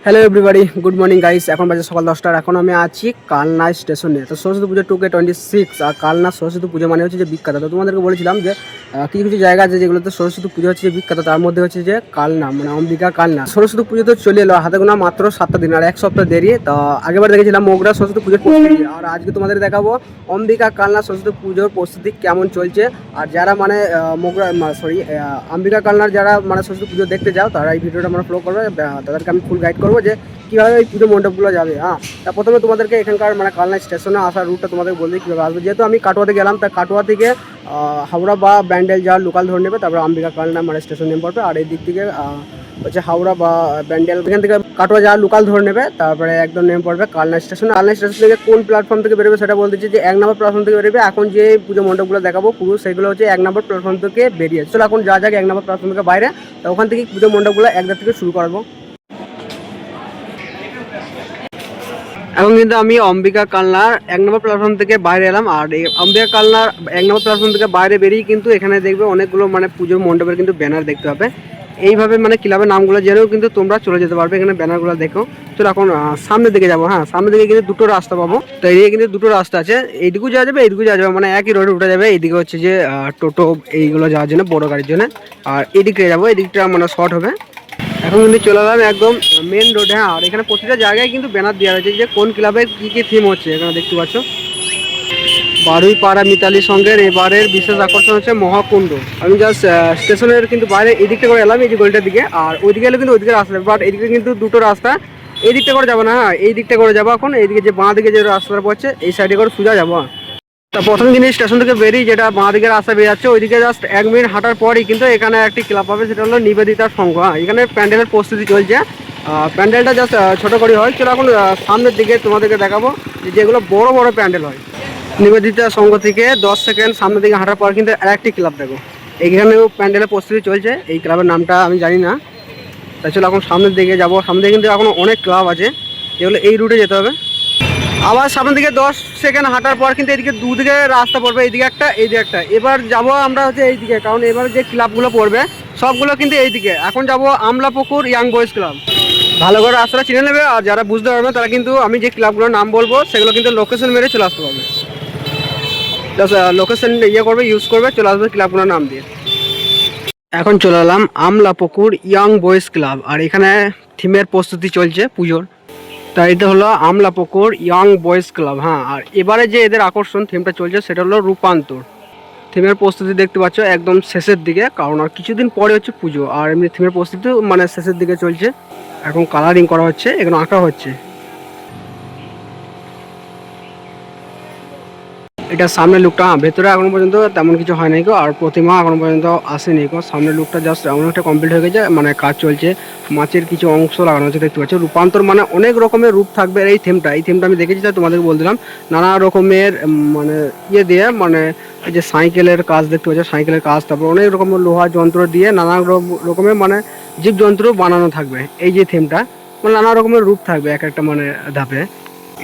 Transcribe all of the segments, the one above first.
Hello everybody, good morning guys. এখন বাজে সকাল 10টা। এখন আমি আছি কালনা স্টেশনে। তো সরস্বতী পুজো 2K26 আর কালনা সরস্বতী পুজো মানে হচ্ছে যে বিখ্যাত। তো তোমাদেরকে বলেছিলাম যে কিছু কিছু জায়গা আছে যেগুলোতে সরস্বতী পুজো হচ্ছে যে বিখ্যাত, তার মধ্যে হচ্ছে যে কালনা মানে অম্বিকা কালনা। সরস্বতী পুজো তো চলে এলো, হাতে গোনা মাত্র 7টা দিন আর এক সপ্তাহ দেরি। তো আগেবার দেখেছিলাম মোগরা সরস্বতী পুজোর প্রস্তুতি, আর আজকে তোমাদের দেখাবো অম্বিকা কালনা সরস্বতী পুজোর প্রস্তুতি কেমন চলছে। আর যারা মানে মোগরা অম্বিকা কালনার যারা মানে সরস্বতী পুজো দেখতে যাও তারা এই ভিডিওটা আমরা ফলো করবে, তাদেরকে আমি ফুল গাইড করবো যে কীভাবে ওই পুজো মণ্ডপগুলো যাবে। তা প্রথমে তোমাদেরকে এখানকার মানে কালনা স্টেশনে আসার রুটটা তোমাদের বলতে কীভাবে আসবে। যেহেতু আমি কাটোয়াতে গেলাম, তা কাটোয়া থেকে হাওড়া বা ব্যান্ডেল যাওয়ার লোকাল ধরে নেবে, তারপরে অম্বিকা কালনা মানে স্টেশন নেমে পড়বে। আর এই দিক থেকে হচ্ছে হাওড়া বা ব্যান্ডেল, এখান থেকে কাটোয়া যাওয়ার লোকাল ধরে নেবে, তারপরে একদম নেমে পড়বে কালনা স্টেশন। কালনা স্টেশন থেকে কোন প্ল্যাটফর্ম থেকে বেরোবে সেটা বলতেছি যে 1 নম্বর প্ল্যাটফর্ম থেকে বেরোবে। এখন যে পুজো মণ্ডপগুলো দেখাবো পুরো সেগুলো হচ্ছে 1 নম্বর প্ল্যাটফর্ম থেকে বেরিয়ে। চলো এখন যা যাক 1 নম্বর প্ল্যাটফর্ম থেকে বাইরে, তো ওখান থেকে পুজো মণ্ডপগুলো 1 থেকে শুরু করবো। এখন কিন্তু আমি অম্বিকা কালনার 1 নম্বর প্ল্যাটফর্ম থেকে বাইরে এলাম। আর এই অম্বিকা কালনার 1 নম্বর প্ল্যাটফর্ম থেকে বাইরে বেরিয়ে কিন্তু এখানে দেখবে অনেকগুলো মানে পুজোর মণ্ডপের কিন্তু ব্যানার দেখতে পাবে। এইভাবে মানে ক্লাবের নামগুলো জেনেও কিন্তু তোমরা চলে যেতে পারবে এখানে ব্যানারগুলো দেখো। চলো এখন সামনের দিকে যাবো। সামনের দিকে কিন্তু দুটো রাস্তা পাবো। তো এইদিকে কিন্তু দুটো রাস্তা আছে, এইদিকেও যাওয়া যাবে এইদিকেও যাওয়া যাবে, মানে একই রোডে উঠে যাবে। এইদিকে হচ্ছে যে টোটো এইগুলো যাওয়ার জন্য, বড় গাড়ির জন্য। আর এদিকে যাবো, এদিকটা মানে শর্ট হবে। এখন কিন্তু চলে এলাম একদম মেন রোডে। আর এখানে প্রতিটা জায়গায় কিন্তু ব্যানার দেওয়া হয়েছে যে কোন ক্লাবের কী কী থিম হচ্ছে। এখানে দেখতে পাচ্ছ বারুই পাড়া মিতালি সঙ্গের এবারের বিশেষ আকর্ষণ হচ্ছে মহাকুণ্ড। আমি জাস্ট স্টেশনের কিন্তু বাইরে এই দিকটা করে এলাম, এই যে গলিটার দিকে। আর ওইদিকে এলে কিন্তু ওইদিকে রাস্তা, বাট এইদিকে কিন্তু দুটো রাস্তা। এই দিকটা করে যাবো না, এই দিকটা করে যাবো। এখন এইদিকে যে বাঁ দিকে যে রাস্তাটা পড়ছে এই সাইডে করে সোজা যাবো। তা প্রথম জিনিস স্টেশন থেকে বেরিয়ে যেটা বাঁ দিকে রাস্তা বেরিয়ে যাচ্ছে, ওইদিকে জাস্ট 1 মিনিট হাঁটার পরই কিন্তু এখানে একটি ক্লাব পাবে, সেটা হলো নিবেদিতার সংঘ। এখানে প্যান্ডেলের প্রস্তুতি চলছে। প্যান্ডেলটা জাস্ট ছোটো করে হয়। চলো এখন সামনের দিকে তোমাদেরকে দেখাবো যেগুলো বড় বড় প্যান্ডেল হয়। নিবেদিতা সংঘ থেকে 10 সেকেন্ড সামনের দিকে হাঁটার পর কিন্তু আরেকটি ক্লাব দেখো, এইখানেও প্যান্ডেলের প্রস্তুতি চলছে। এই ক্লাবের নামটা আমি জানি না। তাই চলো এখন সামনের দিকে যাবো। সামনে দিকে কিন্তু এখন অনেক ক্লাব আছে, যেগুলো এই রুটে যেতে হবে। আবার সামনের দিকে 10 সেকেন্ড হাঁটার পর কিন্তু এদিকে দুদিকে রাস্তা পড়বে, এইদিকে একটা এইদিকে একটা। এবার যাব আমরা হচ্ছে এইদিকে, কারণ এবার যে ক্লাবগুলো পড়বে সবগুলো কিন্তু এইদিকে। এখন যাব আমলাপুকুর ইয়াং বয়েজ ক্লাব। ভালো করে রাস্তাটা চিনে নেবে, আর যারা বুঝতে পারবে তারা কিন্তু আমি যে ক্লাবগুলোর নাম বলবো সেগুলো কিন্তু লোকেশন মেরে চলে আসতে পারবে। লোকেশন করবে, ইউজ করবে, চলে আসবে ক্লাবগুলোর নাম দিয়ে। এখন চলে এলাম আমলাপুকুর ইয়াং বয়েজ ক্লাব। আর এখানে থিমের প্রস্তুতি চলছে পুজোর। তাই এটা হলো আমলাপুকুর ইয়াং বয়েজ ক্লাব। আর এবারে যে এদের আকর্ষণ থিমটা চলছে সেটা হলো রূপান্তর। থিমের প্রস্তুতি দেখতে পাচ্ছ একদম শেষের দিকে, কারণ আর কিছুদিন পরে হচ্ছে পুজো। আর এমনি থিমের প্রস্তুতি মানে শেষের দিকে চলছে। এখন কালারিং করা হচ্ছে, এখানে আঁকা হচ্ছে। এটা সামনের লুকটা। ভেতরে এখনো পর্যন্ত তেমন কিছু হয় নাই গো, আর প্রতিমা এখনো পর্যন্ত আসেনি গো। সামনের লুকটা জাস্ট অনেকটা কমপ্লিট হয়ে গেছে, মানে কাজ চলছে। মাছের কিছু অংশ লাগানো হচ্ছে দেখতে পাচ্ছ। রূপান্তর মানে অনেক রকমের রূপ থাকবে এই থিমটা। আমি দেখেছি, তাই তোমাদেরকে বলে দিলাম। নানা রকমের মানে দিয়ে মানে এই যে সাইকেলের কাজ দেখতে পাচ্ছ, সাইকেলের কাজ, তারপর অনেক রকমের লোহা যন্ত্র দিয়ে নানা রকমের মানে জীবজন্তু বানানো থাকবে এই যে থিমটা। মানে নানা রকমের রূপ থাকবে এক একটা মানে ধাপে।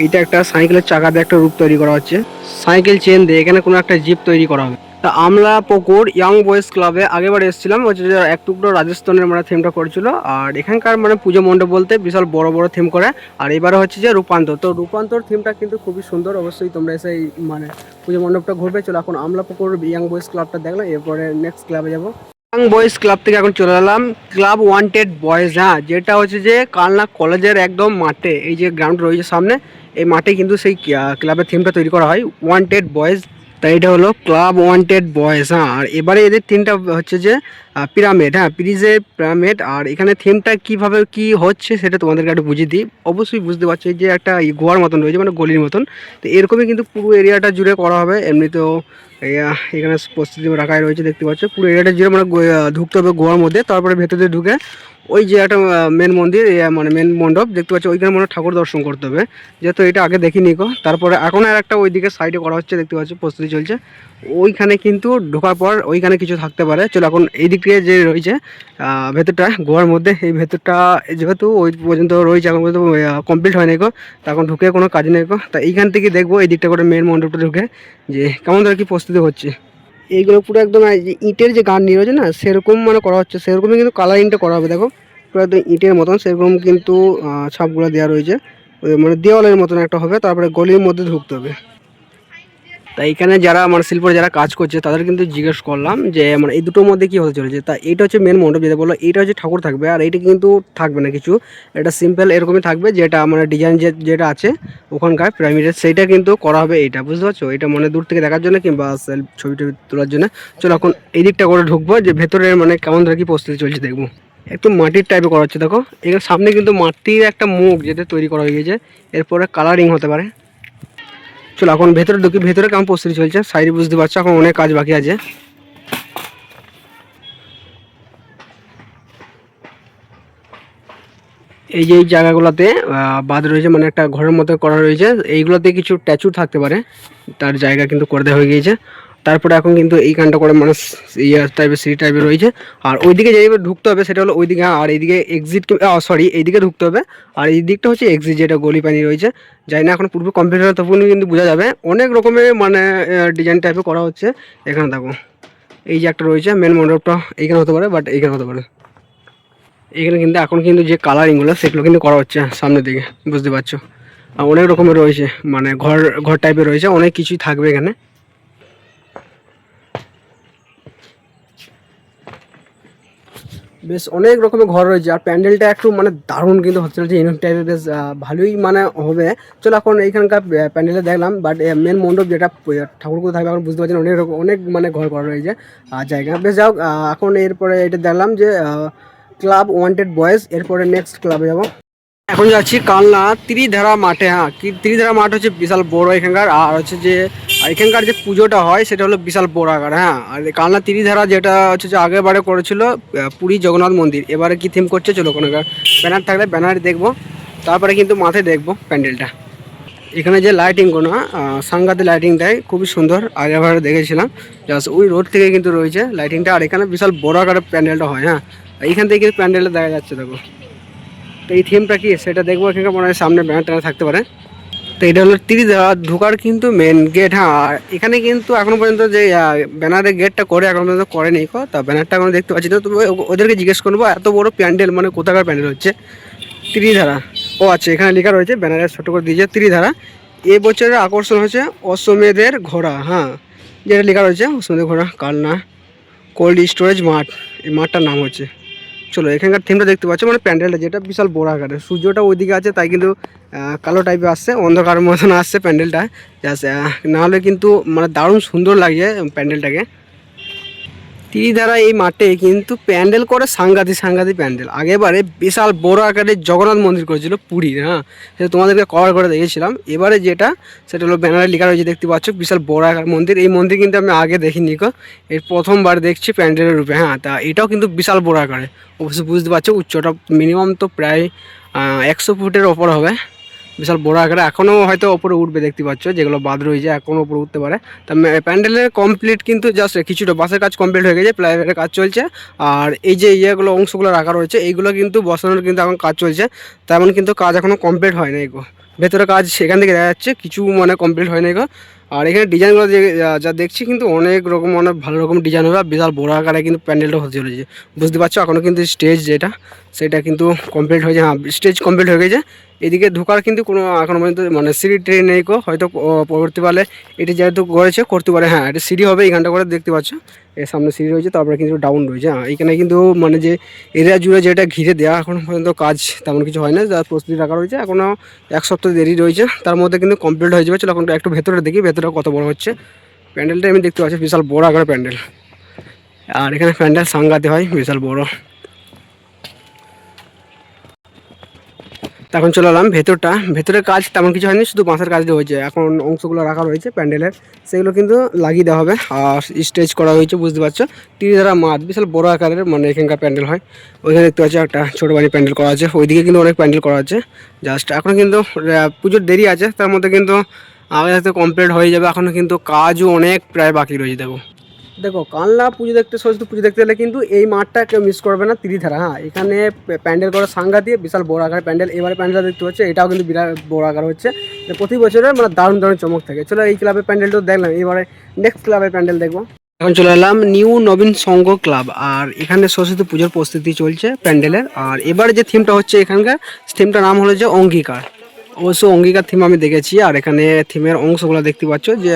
এইটা একটা সাইকেলের চাকা দিয়ে একটা রূপ তৈরি করা হচ্ছে, সাইকেল চেন দিয়ে এখানে কোনো একটা জিপ তৈরি করা হবে। তা আমলাপুকুর ইয়াং বয়েজ ক্লাবে আগেবার এসেছিলাম, হচ্ছে যে এক টুকরো রাজস্থানের মানে থিমটা করেছিল। আর এখানকার মানে পুজো মণ্ডপ বলতে বিশাল বড় বড় থিম করে। আর এবারে হচ্ছে যে রূপান্তর। তো রূপান্তর থিমটা কিন্তু খুবই সুন্দর, অবশ্যই তোমরা এসে মানে পুজো মণ্ডপটা ঘুরবে। চলো এখন আমলাপুকুর ইয়াং বয়েজ ক্লাবটা দেখলাম, এরপরে নেক্সট ক্লাবে যাবো। ইয়াং বয়েজ ক্লাব থেকে এখন চলে এলাম ক্লাব ওয়ান্টেড বয়েজ। যেটা হচ্ছে যে কালনা কলেজের একদম মাঠে, এই যে গ্রাউন্ড রয়েছে সামনে, এই মাঠে কিন্তু সেই ক্লাবের থিমটা তৈরি করা হয়, ওয়ান্টেড বয়েজ। তাই এটা হলো ক্লাব ওয়ান্টেড বয়েজ। আর এবারে এদের থিমটা হচ্ছে যে পিরামিড, পিরিজের পিরামিড। আর এখানে থিমটা কিভাবে কি হচ্ছে সেটা তোমাদেরকে একটু বুঝিয়ে দিই। অবশ্যই বুঝতে পারছো যে একটা গোয়ার মতন রয়েছে, মানে গলির মতন। তো এরকমই কিন্তু পুরো এরিয়াটা জুড়ে করা হবে। এমনিতেও এখানে প্রস্তুতি রাখাই রয়েছে দেখতে পাচ্ছ। পুরো এরিয়াটা জুড়ে মানে ঢুকতে হবে গোয়ার মধ্যে, তারপরে ভেতরে ঢুকে ওই যে একটা মেন মন্দির মানে মেন মণ্ডপ দেখতে পাচ্ছ, ওইখানে মনে ঠাকুর দর্শন করতে হবে। যেহেতু এটা আগে দেখিনি গো। তারপরে এখন আর একটা ওইদিকে সাইডে করা হচ্ছে দেখতে পাচ্ছ, প্রস্তুতি চলছে। ওইখানে কিন্তু ঢোকার পর ওইখানে কিছু থাকতে পারে। চলো এখন এই দিক থেকে যে রয়েছে ভেতরটা গোয়ার মধ্যে, এই ভেতরটা যেহেতু ওই পর্যন্ত রয়েছে, এখন পর্যন্ত কমপ্লিট হয়নি গো, তখন ঢুকে কোনো কাজ নেই গো। তা এইখান থেকে দেখবো এই দিকটা করে মেন মণ্ডপটা ঢুকে যে কেমন ধরে কি প্রস্তুতি হচ্ছে। এইগুলো পুরো একদম ইটের যে গান নিয়ে রয়েছে না, সেরকম মানে করা হচ্ছে, সেরকমই কিন্তু কালারিংটা করা হবে। দেখো প্রায় তো ইটের মতন সেরকম কিন্তু ছাপগুলো দেওয়া রয়েছে, মানে দেওয়ালের মতন একটা হবে, তারপরে গলির মধ্যে ঢুকতে হবে। তাই এখানে যারা মানে শিল্পে যারা কাজ করছে তাদের কিন্তু জিজ্ঞেস করলাম যে মানে এই দুটোর মধ্যে কী হতে চলেছে। তা এইটা হচ্ছে মেন মণ্ডপ, যেটা বললো এইটা হচ্ছে ঠাকুর থাকবে, আর এইটা কিন্তু থাকবে না কিছু, এটা সিম্পল এরকমই থাকবে, যেটা মানে ডিজাইন যেটা আছে ওখানকার পিরামিডের সেইটা কিন্তু করা হবে। এইটা বুঝতে পারছো, এটা মানে দূর থেকে দেখার জন্য কিংবা ছবি টবি তোলার জন্য। চলো এখন এই দিকটা করে ঢুকবো, যে ভেতরে মানে কেমন ধরে কি প্রস্তুতি চলছে দেখবো। একটু মাটির টাইপে করা হচ্ছে দেখো, এখানে সামনে কিন্তু মাটির একটা মুখ যেটা তৈরি করা হয়ে গেছে, এরপরে কালারিং হতে পারে। চলো এখন ভেতরে ঢুকি, ভেতরে কেমন প্রস্তুতি চলছে সাইডে বুঝতে পারছো, এখন অনেক কাজ বাকি আছে। এই যে এই জায়গাগুলোতে বাদ রয়েছে, মানে একটা ঘরের মতো করা রয়েছে, এইগুলোতে কিছু স্ট্যাচু থাকতে পারে, তার জায়গা কিন্তু করে দেওয়া হয়ে গিয়েছে। তারপরে এখন কিন্তু এই কানটা করে মানে ইয়ে টাইপের সিঁড়ি টাইপের রয়েছে, আর ওইদিকে যেভাবে ঢুকতে হবে সেটা হলো ওইদিকে, আর এইদিকে এক্সিট, সরি এইদিকে ঢুকতে হবে, আর এই দিকটা হচ্ছে এক্সিট, যেটা গলি পানি রয়েছে। যাই না এখন পূর্বে কম্পিউটার তখন কিন্তু বোঝা যাবে, অনেক রকমের মানে ডিজাইন টাইপের করা হচ্ছে। এখানে দেখো এই যে একটা রয়েছে মেন মণ্ডপটা, এইখানে হতে পারে, বাট এইখানে হতে পারে। এখানে কিন্তু এখন কিন্তু যে কালারিংগুলো সেগুলো কিন্তু করা হচ্ছে সামনের দিকে, বুঝতে পারছো। আর অনেক রকমের রয়েছে, মানে ঘর ঘর টাইপের রয়েছে, অনেক কিছুই থাকবে এখানে। বেশ অনেক রকমের ঘর রয়েছে, আর প্যান্ডেলটা একটু মানে দারুণ কিন্তু হচ্ছে, ইউনিক টাইপের, বেশ ভালোই মানে হবে। চলো এখন এইখানকার প্যান্ডেলে দেখলাম, বাট মেন মণ্ডপ যেটা ঠাকুরগুলো থাকবে এখন বুঝতে পারছেন, অনেক রকম অনেক মানে ঘর করা রয়েছে আর জায়গা। বেশ যাও, এখন এরপরে এটা দেখলাম যে ক্লাব ওয়ান্টেড বয়েজ, এরপরে নেক্সট ক্লাবে যাবো। এখন যাচ্ছি কালনা ত্রিধারা মাঠে। হ্যাঁ, কি ত্রিধারা মাঠ হচ্ছে বিশাল বড় এখানকার, আর হচ্ছে যে এখানকার যে পুজোটা হয় সেটা হলো বিশাল বড় আকার। হ্যাঁ, আর কালনা ত্রিধারা যেটা হচ্ছে যে আগেরবারে করেছিল পুরী জগন্নাথ মন্দির, এবারে কি থিম করছে চলো কোনো ব্যানার থাকলে ব্যানার দেখবো, তারপরে কিন্তু মাথায় দেখবো প্যান্ডেলটা। এখানে যে লাইটিংগুলো সাংঘাতিক লাইটিং দেয়, খুবই সুন্দর, আগেরবারে দেখেছিলাম। জাস্ট ওই রোড থেকে কিন্তু রয়েছে লাইটিংটা, আর এখানে বিশাল বড় আকারের প্যান্ডেলটা হয়। হ্যাঁ, এইখান থেকে কিন্তু প্যান্ডেলটা দেখা যাচ্ছে দেখো। তো এই থিমটা কি সেটা দেখবো, এখানে মনে হয় সামনে ব্যানার ট্যানার থাকতে পারে। তো এটা হলো ঢোকার কিন্তু মেন গেট। হ্যাঁ, আর এখানে কিন্তু এখনো পর্যন্ত যে ব্যানারের গেটটা করে এখনো পর্যন্ত করেনি, তা ব্যানারটা এখনো দেখতে পাচ্ছি না। তো ওদেরকে জিজ্ঞেস করবো এত বড় প্যান্ডেল মানে কোথাকার প্যান্ডেল হচ্ছে। ত্রিধারা, ও আচ্ছা এখানে লেখা রয়েছে, ব্যানারে ছোটো করে দিয়েছে ত্রিধারা। এ বছরের আকর্ষণ হচ্ছে অশ্বমেধের ঘোড়া। হ্যাঁ, যেটা লেখা রয়েছে অশ্বমেধের ঘোড়া, কালনা কোল্ড স্টোরেজ মাঠ, এই মাঠটার নাম হচ্ছে। চলো এখানকার থিমটা দেখতে পাচ্ছ, মানে প্যান্ডেলটা যেটা বিশাল বড় আকারের, সূর্যটা ওইদিকে আছে তাই কিন্তু কালো টাইপের আসছে, অন্ধকার মতন আসছে প্যান্ডেলটা। জাস্ট নাহলে কিন্তু মানে দারুণ সুন্দর লাগছে প্যান্ডেলটাকে। ত্রিধারা এই মাঠে কিন্তু প্যান্ডেল করে সাংঘাতিক সাংঘাতিক প্যান্ডেল। আগেবারে বিশাল বড় আকারের জগন্নাথ মন্দির করেছিল পুরীর। হ্যাঁ, সেটা তোমাদেরকে কভার করে দেখেছিলাম। এবারে যেটা সেটা হলো ব্যানারে লেখা রয়েছে, দেখতে পাচ্ছ বিশাল বড় আকার মন্দির। এই মন্দির কিন্তু আমি আগে দেখিনি গো, এর প্রথমবার দেখছি প্যান্ডেলের রূপে। হ্যাঁ, তা এটাও কিন্তু বিশাল বড় আকারে, অবশ্যই বুঝতে পারছো উচ্চটা মিনিমাম তো প্রায় 100 ফুটের ওপর হবে, বিশাল বড় আকারে। এখনও হয়তো ওপরে উঠবে, দেখতে পাচ্ছ যেগুলো বাদ রয়েছে এখনও ওপরে উঠতে পারে। তা প্যান্ডেলের কমপ্লিট কিন্তু জাস্ট কিছুটা বাসের কাজ কমপ্লিট হয়ে গেছে, প্লাইউডের কাজ চলছে। আর এই যে ইয়েগুলো অংশগুলো রাখা রয়েছে এইগুলো কিন্তু বসানোর কিন্তু এখন কাজ চলছে, তেমন কিন্তু কাজ এখনও কমপ্লিট হয় না এগো। ভেতরে কাজ সেখান থেকে দেখা যাচ্ছে, কিছু মানে কমপ্লিট হয় না এগো। আর এখানে ডিজাইনগুলো যা দেখছি কিন্তু অনেক রকম অনেক ভালো রকম ডিজাইন হবে, বিশাল বড় আকারে কিন্তু প্যান্ডেলটা হতে চলেছে, বুঝতে পারছো। এখনও কিন্তু স্টেজ যেটা সেটা কিন্তু কমপ্লিট হয়েছে। হ্যাঁ, স্টেজ কমপ্লিট হয়ে গেছে। এদিকে ঢোকার কিন্তু কোনো এখনো পর্যন্ত মানে সিঁড়ি ট্রেন নেই গো, হয়তো পরবর্তীকালে এটি যেহেতু করেছে করতে পারে। হ্যাঁ, এটা সিঁড়ি হবে এইখানটা করে, দেখতে পাচ্ছ এর সামনে সিঁড়ি রয়েছে, তারপরে কিন্তু ডাউন রয়েছে। হ্যাঁ, এখানে কিন্তু মানে যে এরিয়া জুড়ে যেটা ঘিরে দেওয়া এখনো পর্যন্ত কাজ তেমন কিছু হয় না, যা প্রস্তুতি রাখা রয়েছে। এখনও 1 সপ্তাহ দেরি রয়েছে, তার মধ্যে কিন্তু কমপ্লিট হয়ে যাবে। চলো এখন একটু ভেতরে দেখি ভেতরে কত বড় হচ্ছে প্যান্ডেলটা। আমি দেখতে পাচ্ছি বিশাল বড় আকারের প্যান্ডেল, আর এখানে প্যান্ডেল সাংঘাতে হয় বিশাল বড়। এখন চলে এলাম ভেতরটা, ভেতরের কাজ তেমন কিছু হয়নি, শুধু বাঁশের কাজটা হয়েছে। এখন অংশগুলো রাখা রয়েছে প্যান্ডেলের, সেগুলো কিন্তু লাগিয়ে দেওয়া হবে। আর স্টেজ করা হয়েছে, বুঝতে পারছো ত্রিধারা মাঠ বিশাল বড় আকারের মানে এখানকার প্যান্ডেল হয়। ওইখানে দেখতে পাচ্ছি একটা ছোটো বাড়ি প্যান্ডেল করা আছে, ওইদিকে কিন্তু অনেক প্যান্ডেল করা আছে। জাস্ট এখন কিন্তু পুজোর দেরি আছে, তার মধ্যে কিন্তু আগে হয়তো কমপ্লিট হয়ে যাবে। এখনও কিন্তু কাজও অনেক প্রায় বাকি রয়েছে। দেখো দেখো কালনা পুজো দেখতে, সরস্বতী পুজো দেখতে গেলে কিন্তু এই মাঠটা কেউ মিস করবে না, ত্রিধারা। হ্যাঁ, এখানে প্যান্ডেল করা সাংঘাতিক বিশাল বড় আকারের প্যান্ডেল। এবারে প্যান্ডেলটা দেখতে পাচ্ছে, এটাও কিন্তু বিরাট বড় আকার হচ্ছে, প্রতি বছরের মানে দারুণ দারুণ চমক থাকে। চলো এই ক্লাবের প্যান্ডেলটা দেখলাম, এবারে নেক্সট ক্লাবের প্যান্ডেল দেখবো। এখন চলে এলাম নিউ নবীন সংঘ ক্লাব, আর এখানে সরস্বতী পুজোর প্রস্তুতি চলছে প্যান্ডেলের। আর এবার যে থিমটা হচ্ছে এখানকার থিমটার নাম হলো যে অঙ্গীকার। অবশ্য অঙ্গীকার থিম আমি দেখেছি, আর এখানে থিমের অংশগুলো দেখতে পাচ্ছ যে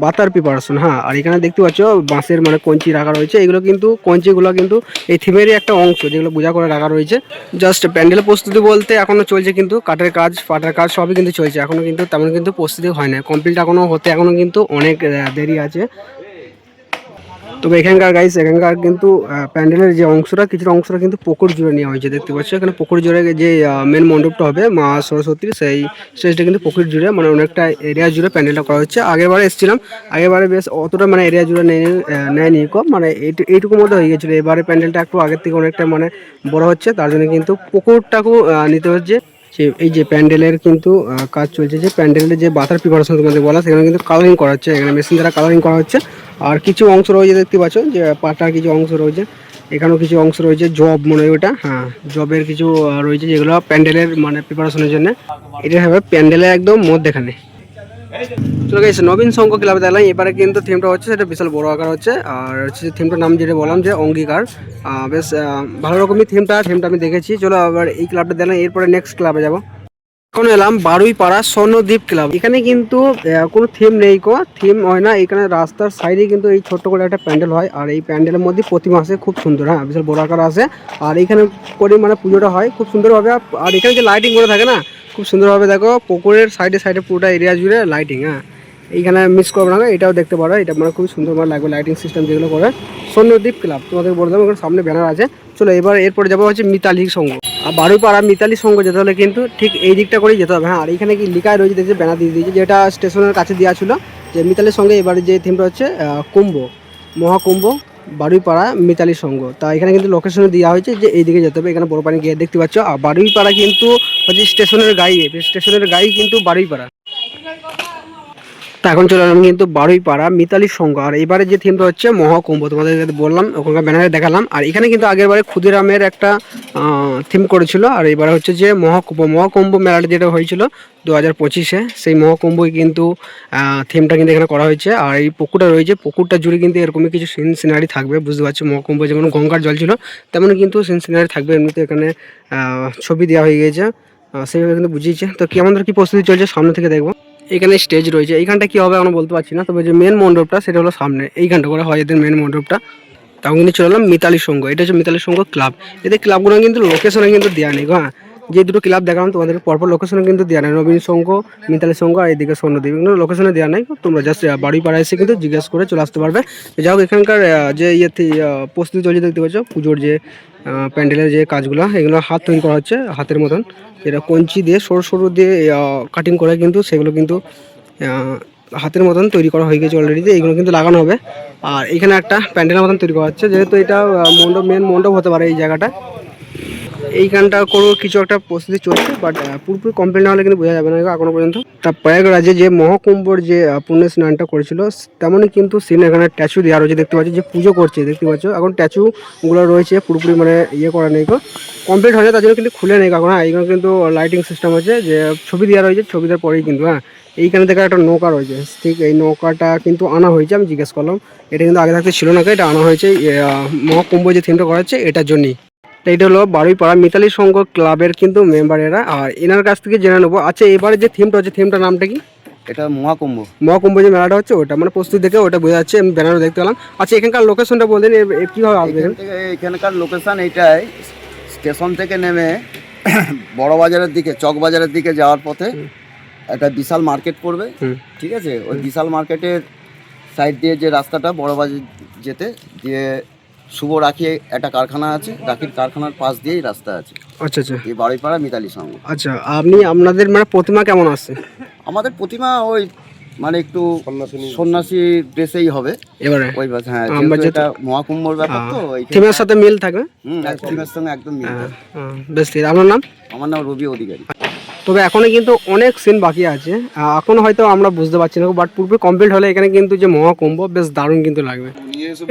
বাতার প্রিপারেশন। হ্যাঁ, আর এখানে দেখতে পাচ্ছ বাঁশের মানে কঞ্চি রাখা রয়েছে, এগুলো কিন্তু কঞ্চিগুলো কিন্তু এই থিমেরই একটা অংশ, যেগুলো বোঝা করে রাখা রয়েছে। জাস্ট প্যান্ডেলের প্রস্তুতি বলতে এখনো চলছে, কিন্তু কাঠের কাজ পাটার কাজ সবই কিন্তু চলছে, এখনো কিন্তু তেমন কিন্তু প্রস্তুতি হয় না, কমপ্লিট এখনো হতে এখনো কিন্তু অনেক দেরি আছে। তবে এখানকার এখানকার কিন্তু প্যান্ডেলের যে অংশটা, কিছুটা অংশটা কিন্তু পুকুর জুড়ে নেওয়া হয়েছে, দেখতে পাচ্ছ এখানে পুকুর জুড়ে যে মেন মণ্ডপটা হবে মা সরস্বতীর, সেই স্টেজটা কিন্তু পুকুর জুড়ে মানে অনেকটা এরিয়া জুড়ে প্যান্ডেলটা করা হচ্ছে। আগেরবারে এসেছিলাম, আগেরবারে বেশ অতটা মানে এরিয়া জুড়ে নেয়নি কম, মানে এইটুকুর মধ্যে হয়ে গেছিলো। এবারে প্যান্ডেলটা একটু আগের থেকে অনেকটা মানে বড় হচ্ছে, তার জন্য কিন্তু পুকুরটাকেও নিতে হচ্ছে। এই যে প্যান্ডেলের কিন্তু কাজ চলছে, যে প্যান্ডেলের যে বাতার প্রিপারেশন তোমাদের বলা, সেখানে কিন্তু কালারিং করা হচ্ছে, এখানে মেশিন দ্বারা কালারিং করা হচ্ছে। আর কিছু অংশ রয়েছে দেখতে পাচ্ছ যে পাটার কিছু অংশ রয়েছে, এখানেও কিছু অংশ রয়েছে জব মনে হয় ওটা, হ্যাঁ জবের কিছু রয়েছে, যেগুলো প্যান্ডেলের মানে প্রিপারেশনের জন্য। এটা হবে প্যান্ডেলের একদম মধ্যেখানে। চলে গেছে নবীন সংঘ ক্লাবে দেখলাম, এবারে কিন্তু থিমটা হচ্ছে সেটা বিশাল বড় আকার হচ্ছে, আর হচ্ছে থিমটার নাম যেটা বললাম যে অঙ্গীকার। বেশ ভালো রকমই থিমটা আমি দেখেছি। চলো আবার এই ক্লাবটা দেখলাম, এরপরে নেক্সট ক্লাবে যাবো। এখন এলাম বারুইপাড়া স্বর্ণদ্বীপ ক্লাব। এখানে কিন্তু কোনো থিম নেই, থিম হয় না এখানে, রাস্তার সাইডে কিন্তু এই ছোট্ট করে একটা প্যান্ডেল হয়, আর এই প্যান্ডেলের মধ্যে প্রতিমা আসে খুব সুন্দর, হ্যাঁ বিশাল বড় আকার আসে। আর এখানে করে মানে পুজোটা হয় খুব সুন্দরভাবে। আর এখানে যে লাইটিং করে থাকে না, খুব সুন্দরভাবে দেখো পুকুরের সাইডে সাইডে পুরোটা এরিয়া জুড়ে লাইটিং। হ্যাঁ, এইখানে মিস করবো না, এটাও দেখতে পারো, এটা মানে খুবই সুন্দর মানে লাগবে লাইটিং সিস্টেম যেগুলো করে। স্বর্ণদ্বীপ ক্লাব তোমাদের বললাম, ওখানে সামনে ব্যানার আছে। চলো এবার এরপরে যাবো হচ্ছে মিতালি সংঘ। আর বারুইপাড়া মিতালি সংঘ যেতে হলে কিন্তু ঠিক এই দিকটা করেই যেতে হবে। হ্যাঁ, আর এখানে কি লিখায় রয়েছে দেখছি, ব্যানার দিয়ে দিয়েছে, যেটা স্টেশনের কাছে দেওয়া ছিল, যে মিতালির সঙ্গে এবারে যে থিমটা হচ্ছে কুম্ভ, মহাকুম্ভ বারুইপাড়া মিতালি সংঘ। তা এখানে কিন্তু লোকেশনে দেওয়া হয়েছে যে এই দিকে যেতে হবে, এখানে বড় পানি গিয়ে দেখতে পাচ্ছ। আর বারুইপাড়া কিন্তু হচ্ছে স্টেশনের গায়ে কিন্তু বারুইপাড়া। তা এখন চলে এলাম কিন্তু বারুইপাড়া মিতালি সংঘ, আর এবারে যে থিমটা হচ্ছে মহাকুম্ভ, তোমাদের বললাম ওখানকার ব্যানারে দেখালাম। আর এখানে কিন্তু আগের বারে ক্ষুদিরামের একটা থিম করেছিল, আর এবারে হচ্ছে যে মহাকুম্ভ মেলাটা যেটা হয়েছিল 2025-এ, সেই মহাকুম্ভই কিন্তু থিমটা কিন্তু এখানে করা হয়েছে। আর এই পুকুরটা রয়েছে, পুকুরটা জুড়ে কিন্তু এরকমই কিছু সিনারি থাকবে, বুঝতে পারছো মহাকুম্ভ যেমন গঙ্গার জল ছিল, তেমনই কিন্তু সিনারি থাকবে। এমনিতে এখানে ছবি দেওয়া হয়ে গিয়েছে, সেইভাবে কিন্তু বুঝিয়েছে। তো কি আমাদের কি প্রস্তুতি চলছে সামনে থেকে দেখবো। এখানে স্টেজ রয়েছে, এইখানটা কি হবে আমরা বলতে পারছি না, তবে যে মেন মণ্ডপটা সেটা হলো সামনে, এইখানটা করে হয় এদের মেন মণ্ডপটা। তাও কিন্তু চলে এলাম মিতালি সংঘ, এটা হচ্ছে মিতালি সংঘ ক্লাব। এদের ক্লাবগুলো কিন্তু লোকেশনে কিন্তু দেওয়া নেই, হ্যাঁ যে দুটো ক্লাব দেখালাম তোমাদের পরপর লোকেশনে কিন্তু দেওয়া নেই, নবীন সংঘ মিতালি সংঘ আর এদিকে স্বর্ণদ্বীপ, কিন্তু লোকেশনে দেওয়া নেই। তোমরা জাস্ট বাড়িপাড়া এসে কিন্তু জিজ্ঞেস করে চলে আসতে পারবে। যাই হোক, এখানকার যে প্রস্তুতি চলছে দেখতে পাচ্ছ, পুজোর যে প্যান্ডেলের যে কাজগুলো, এগুলো হাত তৈরি করা হচ্ছে, হাতের মতন যেটা কঞ্চি দিয়ে সরু সরু দিয়ে কাটিং করে কিন্তু সেগুলো কিন্তু হাতের মতন তৈরি করা হয়ে গেছে অলরেডি, এগুলো কিন্তু লাগানো হবে। আর এখানে একটা প্যান্ডেলের মতন তৈরি করা হচ্ছে, যেহেতু এটা মেন মণ্ডপ হতে পারে এই জায়গাটা, এইখানটা কোনো কিছু একটা প্রস্তুতি চলছে, বাট পুরোপুরি কমপ্লিট না হলে কিন্তু বোঝা যাবে না এখনো পর্যন্ত। তা প্রয়াগরাজে যে মহাকুম্ভর যে পুণ্য স্নানটা করেছিল, তেমনই কিন্তু সিন এখানে স্ট্যাচু দেওয়া রয়েছে, দেখতে পাচ্ছি যে পুজো করছে, দেখতে পাচ্ছ এখন স্ট্যাচুগুলো রয়েছে পুরোপুরি মানে করা নেই, কমপ্লিট হয়ে যায়, তার জন্য কিন্তু খুলে নেই এখন। হ্যাঁ, এইখানে কিন্তু লাইটিং সিস্টেম আছে, যে ছবি দেওয়া রয়েছে, ছবি দেওয়ার পরেই কিন্তু হ্যাঁ এইখানে দেখা একটা নৌকা রয়েছে, ঠিক এই নৌকাটা কিন্তু আনা হয়েছে, আমি জিজ্ঞেস করলাম, এটা কিন্তু আগে থাকতে ছিল না, এটা আনা হয়েছে মহাকুম্ভ যে থিমটা করা হচ্ছে এটার জন্যই। এটা হলো বারুইপাড়া মিতালি সংঘ ক্লাবের কিন্তু মেম্বার এরা, আর এনার কাছ থেকে জেনে নেবো। আচ্ছা, এবারে যে থিমটা হচ্ছে, থিমটার নামটা কি? এটা মহাকুম্ভ যে মেলাটা হচ্ছে ওটা মানে প্রস্তুতি দেখে ওটা বোঝা যাচ্ছে, আমি ব্যানারও দেখতে পেলাম। আচ্ছা, এখানকার লোকেশনটা বলতেন কীভাবে আসবে? এখানকার লোকেশন এইটাই, স্টেশন থেকে নেমে বড় বাজারের দিকে, চক বাজারের দিকে যাওয়ার পথে একটা বিশাল মার্কেট পড়বে, ঠিক আছে? ওই বিশাল মার্কেটের সাইড দিয়ে যে রাস্তাটা বড় বাজার যেতে দিয়ে শুভ রাখি একটা কারখানা আছে, রাখির কারখানার পাশ দিয়েই রাস্তা আছে। আচ্ছা আচ্ছা, এই বারুইপাড়া মিতালি সংঘ। আচ্ছা, আপনাদের মানে প্রতিমা কেমন আছে? আমাদের প্রতিমা ওই মানে একটু সন্ন্যাসী ড্রেসেই হবে এবারে, ওই হ্যাঁ, যেটা মহাকুম্ভর ব্যাপার তো থিমের সাথে মিল থাকবে, থিমের সঙ্গে একদম মিল থাকবে। বেশ ঠিক। আপনার নাম? আমার নাম রবি অধিকারী। তবে এখনো কিন্তু অনেক সিন বাকি আছে, এখনো হয়তো আমরা বুঝতে পারছি না, বাট পুরোপুরি কমপ্লিট হলে এখানে কিন্তু যে মহাকুম্ভ বেশ দারুণ কিন্তু লাগবে।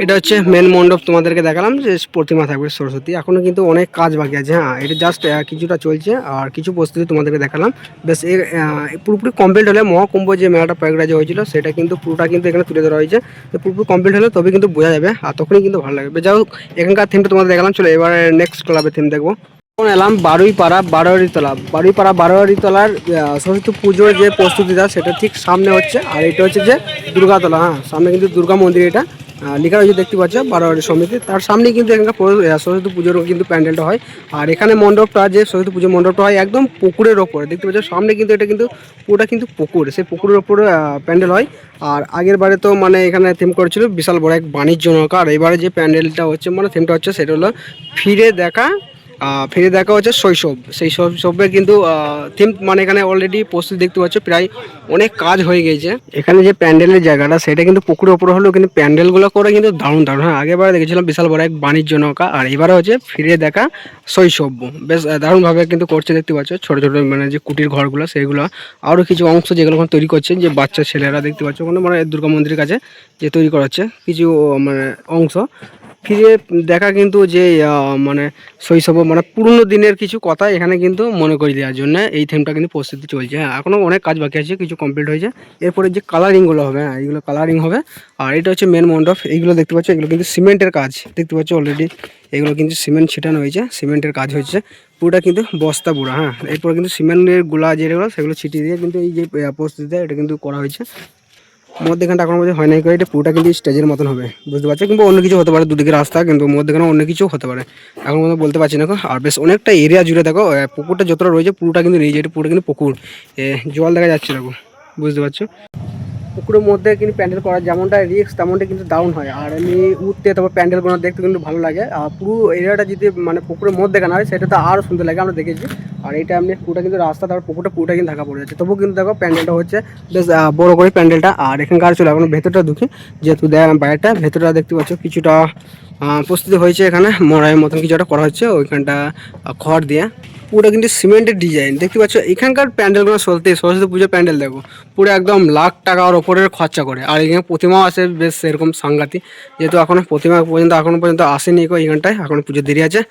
এটা হচ্ছে মেন মণ্ডপ, তোমাদেরকে দেখালাম যে প্রতিমা থাকবে সরস্বতী। এখনো কিন্তু অনেক কাজ বাকি আছে। হ্যাঁ, এটা জাস্ট কিছুটা চলছে আর কিছু প্রস্তুতি তোমাদেরকে দেখালাম। বেশ এর পুরোপুরি কমপ্লিট হলে মহাকুম্ভ যে মেলাটা প্রয়াগরাজে হয়েছিল সেটা কিন্তু পুরোটা কিন্তু এখানে তুলে ধরা হয়েছে। তো পুরোপুরি কমপ্লিট হলে তবে কিন্তু বোঝা যাবে আর তখনই কিন্তু ভালো লাগবে। যাই হোক, এখানকার থিমটা তোমাদের দেখালাম। চলো এবারে নেক্সট ক্লাবের থিম দেখবো। এখন এলাম বারুইপাড়া বারোয়ারিতলা। বারুইপাড়া বারোয়ারিতলার সরস্বতী পুজোর যে প্রস্তুতিটা সেটা ঠিক সামনে হচ্ছে। আর এটা হচ্ছে যে দুর্গাতলা। হ্যাঁ, সামনে কিন্তু দুর্গা মন্দির, এটা লেখা রয়েছে দেখতে পাচ্ছ বারোয়ারি সমিতি। তার সামনে কিন্তু এখানকার সরস্বতী পুজোর কিন্তু প্যান্ডেলটা হয়। আর এখানে মণ্ডপটা যে সরস্বতী পুজোর মণ্ডপটা হয় একদম পুকুরের ওপরে দেখতে পাচ্ছ। সামনে কিন্তু এটা কিন্তু পুরোটা কিন্তু পুকুর, সেই পুকুরের ওপরে প্যান্ডেল হয়। আর আগের বারে তো মানে এখানে থিম করেছিল বিশাল বড় এক বাণিজ্য নৌকা। আর এবারে যে প্যান্ডেলটা হচ্ছে মানে থিমটা হচ্ছে সেটা হলো ফিরে দেখা হচ্ছে শৈশব। সেই শৈশবের কিন্তু থিম মানে এখানে অলরেডি প্রস্তুতি দেখতে পাচ্ছ, প্রায় অনেক কাজ হয়ে গেছে। এখানে যে প্যান্ডেলের জায়গাটা সেটা কিন্তু পুকুরের ওপরে হলেও কিন্তু প্যান্ডেলগুলো করে কিন্তু দারুণ দারুণ। হ্যাঁ, আগেরবারে দেখেছিলাম বিশাল বড় এক বাণিজ্য নৌকা, আর এবারে হচ্ছে ফিরে দেখা শৈশব। বেশ দারুণভাবে কিন্তু করছে দেখতে পাচ্ছ। ছোটো ছোটো মানে যে কুটির ঘরগুলো সেইগুলো, আরও কিছু অংশ যেগুলো ওখানে তৈরি করছে যে বাচ্চা ছেলেরা দেখতে পাচ্ছ ওখানে মানে দুর্গা মন্দিরের কাছে যে তৈরি করা হচ্ছে কিছু মানে অংশ। ফিরে দেখা কিন্তু যে মানে শৈশব মানে পুরনো দিনের কিছু কথা এখানে কিন্তু মনে করে দেওয়ার জন্য এই থিমটা কিন্তু প্রস্তুতি চলছে। হ্যাঁ, এখনও অনেক কাজ বাকি আছে, কিছু কমপ্লিট হয়েছে। এরপরে যে কালারিংগুলো হবে, হ্যাঁ এইগুলো কালারিং হবে। আর এটা হচ্ছে মেন মণ্ডপ। এইগুলো দেখতে পাচ্ছ, এগুলো কিন্তু সিমেন্টের কাজ দেখতে পাচ্ছ অলরেডি। এগুলো কিন্তু সিমেন্ট ছিটানো হয়েছে, সিমেন্টের কাজ হচ্ছে পুরোটা কিন্তু বস্তা পুরো। হ্যাঁ, এরপরে কিন্তু সিমেন্টের গুলা যেগুলো সেগুলো ছিটিয়ে দিয়ে কিন্তু এই যে প্রস্তুতিটা এটা কিন্তু করা হয়েছে। মধ্যেখানটা এখন মধ্যে হয় নাই করে এটা পুরোটা কিন্তু স্টেজের মতন হবে, বুঝতে পারছো? কিংবা অন্য কিছু হতে পারে, দুদিকে রাস্তা কিন্তু মধ্যেখানে অন্য কিছু হতে পারে, এখন মধ্যে বলতে পারছি না। আর বেশ অনেকটা এরিয়া জুড়ে দেখো পুকুরটা যতটা রয়েছে পুরোটা কিন্তু নিয়ে যায়, এটা পুরোটা কিন্তু পুকুর, জল দেখা যাচ্ছে দেখো, বুঝতে পারছো? পুকুরের মধ্যে কিন্তু প্যান্ডেল করা যেমনটা রিস্ক তেমনটা কিন্তু ডাউন হয়। আর এমনি উঠতে তারপর প্যান্ডেলগুলো দেখতে কিন্তু ভালো লাগে। আর পুরো এরিয়াটা যদি মানে পুকুরের মধ্যে কেনা হয় সেটা তো আরও সুন্দর লাগে, আমরা দেখেছি। আর এটা এমনি পুরোটা কিন্তু রাস্তা, তারপর পুকুরটা পুরোটা কিন্তু ঢাকা পড়ে যাচ্ছে, তবুও কিন্তু দেখো প্যান্ডেলটা হচ্ছে বেশ বড় করে প্যান্ডেলটা। আর এখানকার চলে এখন ভেতরটা ঢুকে, যেহেতু বাইরেটা ভেতরটা দেখতে পাচ্ছ কিছুটা প্রস্তুতি হয়েছে। এখানে মরাইয়ের মতন কিছু একটা করা হচ্ছে ওইখানটা খড় দিয়ে। পুরো কিন্তু সিমেন্টের ডিজাইন দেখতে পাচ্ছ। এখানকার প্যান্ডেলগুলো সরস্বতী পুজোর প্যান্ডেল দেখো পুরো একদম লাখ টাকার ওপরের খরচা করে। আর এখানে প্রতিমাও আসে বেশ সেরকম সাংঘাতিক, যেহেতু এখনও প্রতিমা এখনো পর্যন্ত আসেনি এইখানটায়, এখনও পুজো দেরি আছে।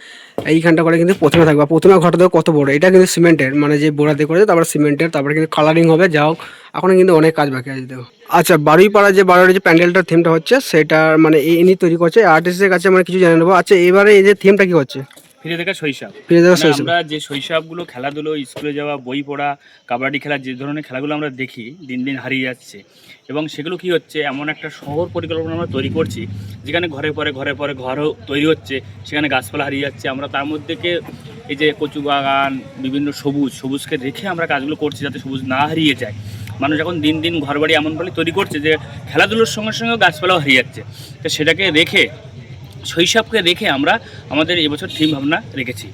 এইখানটা করে কিন্তু প্রতিমা থাকবে। প্রতিমা ঘরটা দেখো কত বড়, এটা কিন্তু সিমেন্টের মানে যে বোড়া দিয়ে করেছে, তারপরে সিমেন্টের, তারপরে কিন্তু কালারিং হবে। যা হোক, এখনও কিন্তু অনেক কাজ বাকি আছে দেখো। আচ্ছা, বারুইপাড়া যে যে প্যান্ডেলটার থিমটা হচ্ছে সেটা মানে ইনি তৈরি করছে, আর্টিস্টের কাছে মানে কিছু জেনে নেবো। আচ্ছা, এবারে এই যে থিমটা কি হচ্ছে? ফিরে দেখা শৈশব। ফিরে দেখা মানে শৈশব। আমরা যে শৈশবগুলো খেলাধুলো, স্কুলে যাওয়া, বই পড়া, কাবাডি খেলা, যে ধরনের খেলাগুলো আমরা দেখি দিন দিন হারিয়ে যাচ্ছে, এবং সেগুলো কি হচ্ছে এমন একটা শহর পরিকল্পনা আমরা তৈরি করছি যেখানে ঘরে পরে ঘরও তৈরি হচ্ছে, সেখানে গাছপালা হারিয়ে যাচ্ছে। আমরা তার মধ্যেকে এই যে কচু বাগান, বিভিন্ন সবুজকে রেখে আমরা কাজগুলো করছি যাতে সবুজ না হারিয়ে যায়। মানুষ এখন দিন দিন ঘরবাড়ি এমনভাবে তৈরি করছে যে খেলাধুলোর সঙ্গে সঙ্গে গাছপালাও হারিয়ে যাচ্ছে। তো সেটাকে রেখে, শৈশবকে রেখে আমরা আমাদের এবছর থিম ভাবনা রেখেছি।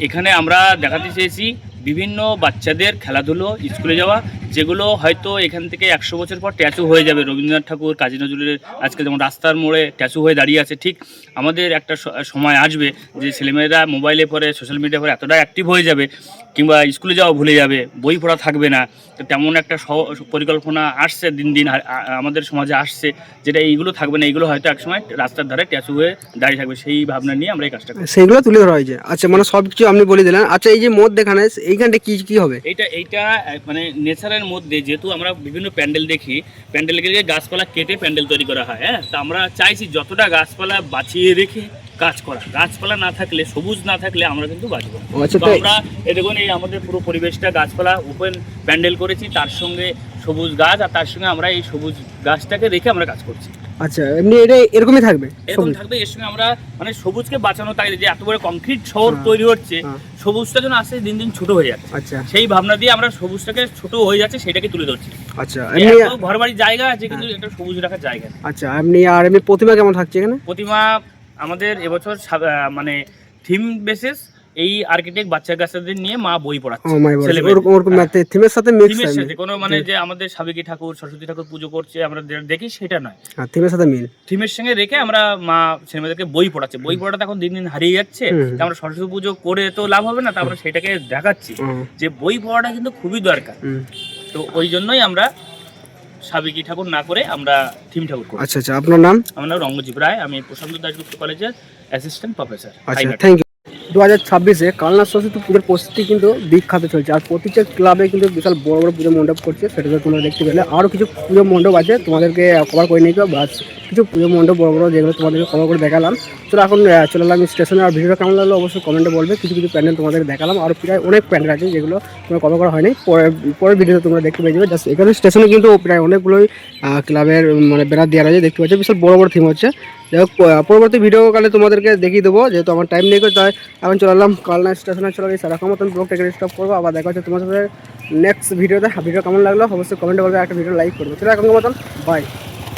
এখানে আমরা দেখাতে চেয়েছি বিভিন্ন বাচ্চাদের খেলাধুলো, স্কুলে যাওয়া, যেগুলো হয়তো এখান থেকে 100 বছর পর ট্যাচু হয়ে যাবে। রবীন্দ্রনাথ ঠাকুর, কাজী নজরুলের আজকে যেমন রাস্তার মোড়ে ট্যাচু হয়ে দাঁড়িয়ে আছে, ঠিক আমাদের একটা সময় আসবে যে ছেলেমেয়েরা মোবাইলে পরে, সোশ্যাল মিডিয়া পরে এতটা অ্যাক্টিভ হয়ে যাবে, কিংবা স্কুলে যাওয়া ভুলে যাবে, বই পড়া থাকবে না। তো তেমন একটা পরিকল্পনা আসছে দিন দিন আমাদের সমাজে আসছে, যেটা এইগুলো থাকবে না, এইগুলো হয়তো একসময় রাস্তার ধারে ট্যাচু হয়ে দাঁড়িয়ে থাকবে। সেই ভাবনা নিয়ে আমরা এই কাজটা করি। সেইগুলো তুলে ধরা হয়েছে। আচ্ছা, মানে সব কিছু আপনি বলে দিলেন। আচ্ছা, এই যে মধ্যেখানে এইখানটা কি হবে? এইটা মানে নেচারের মধ্যে, যেহেতু আমরা বিভিন্ন প্যান্ডেল দেখি, প্যান্ডেলকে গাছপালা কেটে প্যান্ডেল তৈরি করা হয়। হ্যাঁ, তা আমরা চাইছি যতটা গাছপালা বাঁচিয়ে রেখে কাজ করা। গাছপালা না থাকলে, সবুজ না থাকলে আমরা কিন্তু বাঁচবো না। আচ্ছা, তো আমরা দেখুন এই আমাদের পুরো পরিবেশটা গাছপালা ওপেন প্যান্ডেল করেছি, তার সঙ্গে সবুজ গাছ, আর তার সঙ্গে আমরা এই সবুজ গাছটাকে রেখে আমরা কাজ করছি। আচ্ছা, এমনি এটা এরকমই থাকবে, এরকম থাকবে। এর সঙ্গে আমরা মানে সবুজকে বাঁচানো, তাই যে এত বড় কংক্রিট শহর তৈরি হচ্ছে, সবুজটা যেন আস্তে দিন দিন ছোট হয়ে যাচ্ছে। আচ্ছা, সেই ভাবনা দিয়ে আমরা সবুজটাকে ছোট হয়ে যাচ্ছে সেটাকে তুলে ধরছি। আচ্ছা, এমনি ঘর বাড়ির জায়গা আছে কিন্তু একটা সবুজ রাখার জায়গা। আচ্ছা, এমনি প্রতিমা কেমন থাকছে এখানে? প্রতিমা আমাদের এবছর মানে থিম বেসিস, এই আর্কিটেক্ট বাচ্চা কাচ্চাদের নিয়ে মা বই পড়াচ্ছে। থিমের সাথে মিক্স, থিমের সাথে কোনো মানে যে আমাদের সাবেকি ঠাকুর, সরস্বতী ঠাকুর পুজো করছে আমরা দেখি সেটা নয়, থিমের সাথে মিল, থিমের সঙ্গে রেখে আমরা মা ছেলেমেয়েদেরকে বই পড়াচ্ছে। বই পড়াটা এখন দিন দিন হারিয়ে যাচ্ছে, আমরা সরস্বতী পুজো করে তো লাভ হবে না, তারপরে সেটাকে দেখাচ্ছি যে বই পড়াটা কিন্তু খুবই দরকার। তো ওই জন্যই আমরা সাবেকি ঠাকুর না করে আমরা থিম ঠাকুর করি। আচ্ছা আচ্ছা, আপনার নাম? আমার নাম রঙ্গজীব রায়, আমি প্রশান্ত দাশগুপ্ত কলেজের অ্যাসিস্ট্যান্ট প্রফেসর। আচ্ছা, থ্যাংক ইউ। 2026-এ কালনা সরস্বতী পুজোর প্রস্তুতি কিন্তু বিখ্যাত চলছে, আর প্রতিটা ক্লাবে কিন্তু বিশাল বড় বড় পুজো মণ্ডপ করছে, সেটা তো তোমরা দেখতে পেলে। আরও কিছু পুজো মণ্ডপ আছে, তোমাদেরকে কভার করে নিয়ে বাস কিছু পুজো মণ্ডপ বড় বড় যেগুলো তোমাদেরকে কভার করে দেখালাম। তো এখন চলে এলাম স্টেশনে। আর ভিডিওটা কেমন লাগলো অবশ্যই কমেন্টে বলবে। কিছু কিছু প্যান্ডেল তোমাদের দেখালাম, আর প্রায় অনেক প্যান্ডেল আছে যেগুলো তোমরা কভার করা হয়নি, পরের ভিডিওতে তোমরা দেখতে পেয়ে যাবে। জাস্ট এখানে স্টেশনে কিন্তু প্রায় অনেকগুলোই ক্লাবের মানে ব্যানার দেওয়া রয়েছে, দেখতে পাচ্ছি বিশাল বড় বড় থিম হচ্ছে। যাই হোক, পরবর্তী ভিডিও কালে তোমাদেরকে দেখিয়ে দেবো, যেহেতু আমার টাইম নেই, তাই এখন চলে এলাম কালনা স্টেশনে। চলে গেছি সেরকম মতন ব্লগটাকে স্টপ করবো। আবার দেখা হচ্ছে তোমার সাথে নেক্সট ভিডিওতে। ভিডিও কেমন লাগলো অবশ্যই কমেন্টে বলবে, একটা ভিডিও লাইক করবো। চলো এখন মতন বাই।